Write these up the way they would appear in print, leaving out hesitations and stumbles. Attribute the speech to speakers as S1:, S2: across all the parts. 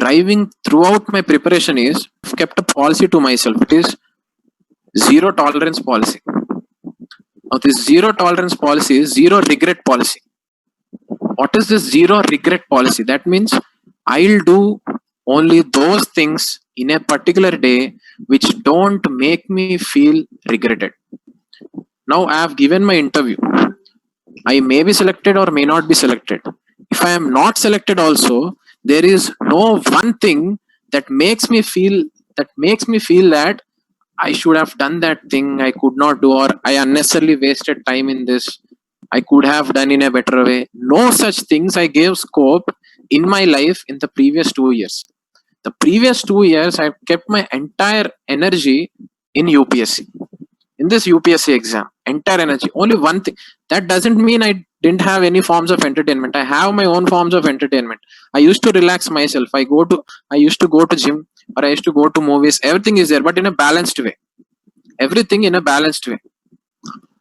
S1: driving throughout my preparation is I've kept a policy to myself. It is zero tolerance policy. Now, this zero tolerance policy is zero regret policy. What is this zero regret policy? That means I'll do only those things in a particular day which don't make me feel regretted. Now, I have given my interview. I may be selected or may not be selected. If I am not selected also, there is no one thing that makes me feel that I should have done that thing I could not do, or I unnecessarily wasted time in this. I could have done in a better way. No such things I gave scope in my life in the previous 2 years. The previous 2 years, I've kept my entire energy in UPSC. In this UPSC exam, entire energy, only one thing. That doesn't mean I didn't have any forms of entertainment. I have my own forms of entertainment. I used to relax myself. I used to go to gym, or I used to go to movies. Everything is there, but in a balanced way. Everything in a balanced way.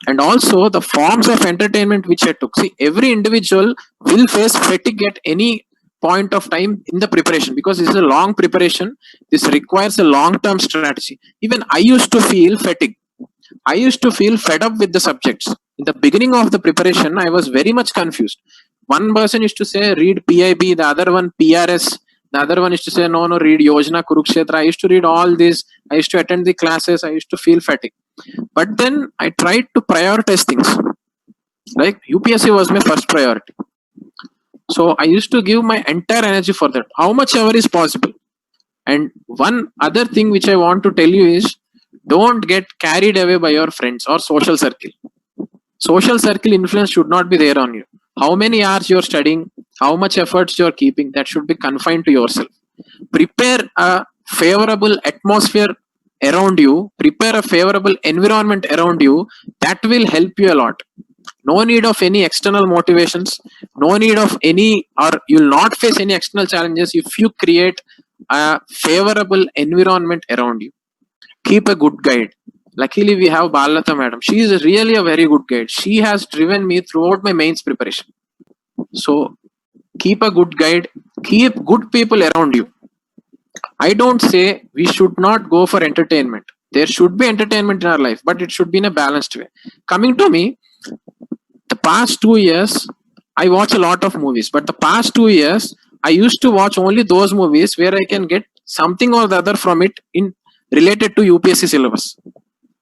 S1: And also the forms of entertainment which I took. See, every individual will face fatigue at any point of time in the preparation, because this is a long preparation. This requires a long-term strategy. Even I used to feel fatigue. I used to feel fed up with the subjects. In the beginning of the preparation, I was very much confused. One person used to say, read PIB, the other one PRS, the other one used to say, no, read Yojana, Kurukshetra. I used to read all this. I used to attend the classes. I used to feel fatigue. But then I tried to prioritize things. Like UPSC was my first priority. So I used to give my entire energy for that, how much ever is possible. And one other thing which I want to tell you is, don't get carried away by your friends or social circle. Social circle influence should not be there on you. How many hours you're studying, how much efforts you're keeping, that should be confined to yourself. Prepare a favorable atmosphere around you, prepare a favorable environment around you. That will help you a lot. No need of any external motivations, no need of any, or you'll not face any external challenges if you create a favorable environment around you. Keep a good guide. Luckily, we have Balalata madam. She is really a very good guide. She has driven me throughout my mains preparation. So keep a good guide, keep good people around you. I don't say we should not go for entertainment. There should be entertainment in our life, but it should be in a balanced way. Coming to me, the past 2 years, I watch a lot of movies, but the past 2 years, I used to watch only those movies where I can get something or the other from it in related to UPSC syllabus.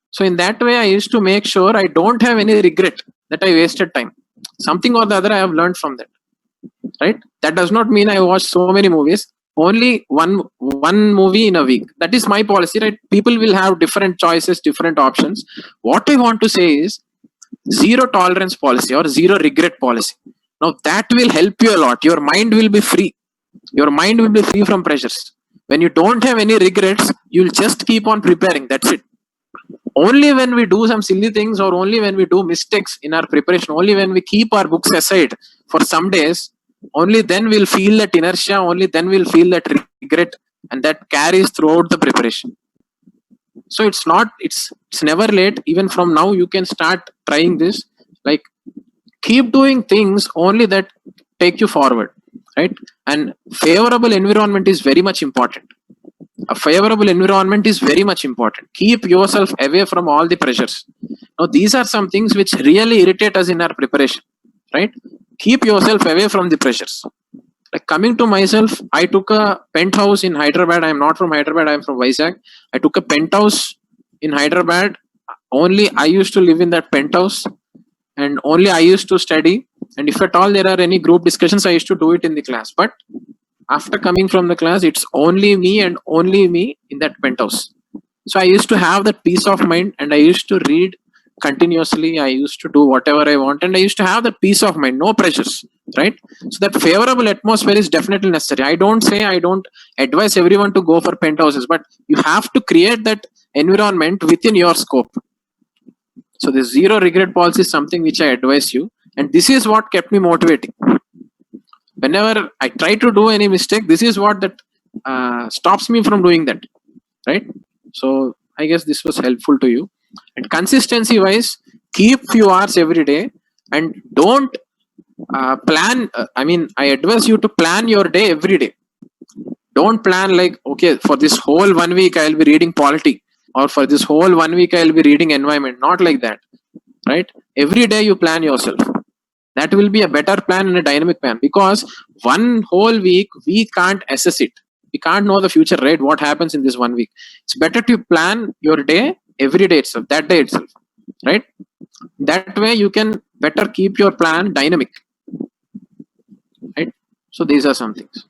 S1: So in that way, I used to make sure I don't have any regret that I wasted time. Something or the other I have learned from that. Right? That does not mean I watch so many movies. Only one movie in a week. That is my policy, right? People will have different choices, different options. What I want to say is zero tolerance policy or zero regret policy. Now that will help you a lot. Your mind will be free. Your mind will be free from pressures. When you don't have any regrets, you'll just keep on preparing. That's it. Only when we do some silly things, or only when we do mistakes in our preparation, only when we keep our books aside for some days, only then we'll feel that inertia, only then we'll feel that regret, and that carries throughout the preparation. So it's never late. Even from now, you can start trying this. Like, keep doing things only that take you forward, right? And favorable environment is very much important. A favorable environment is very much important. Keep yourself away from all the pressures. Now, these are some things which really irritate us in our preparation, right? Keep yourself away from the pressures. Like, coming to myself, I took a penthouse in Hyderabad. I am not from Hyderabad, I am from Vizag. I took a penthouse in Hyderabad. Only I used to live in that penthouse, and only I used to study. And if at all there are any group discussions, I used to do it in the class. But after coming from the class, it's only me and only me in that penthouse. So I used to have that peace of mind, and I used to read continuously. I used to do whatever I want, and I used to have that peace of mind, no pressures, right? So that favorable atmosphere is definitely necessary. I don't advise everyone to go for penthouses, but you have to create that environment within your scope. So the zero regret policy is something which I advise you, and this is what kept me motivating. Whenever I try to do any mistake, this is what that stops me from doing that, right? So I guess this was helpful to you. And consistency wise, keep few hours every day, and don't plan. I advise you to plan your day every day. Don't plan like, okay, for this whole 1 week I'll be reading polity, or for this whole 1 week I'll be reading environment. Not like that, right? Every day you plan yourself. That will be a better plan and a dynamic plan, because one whole week we can't assess it. We can't know the future, right? What happens in this 1 week. It's better to plan your day every day itself, that day itself, right? That way you can better keep your plan dynamic, right? So these are some things.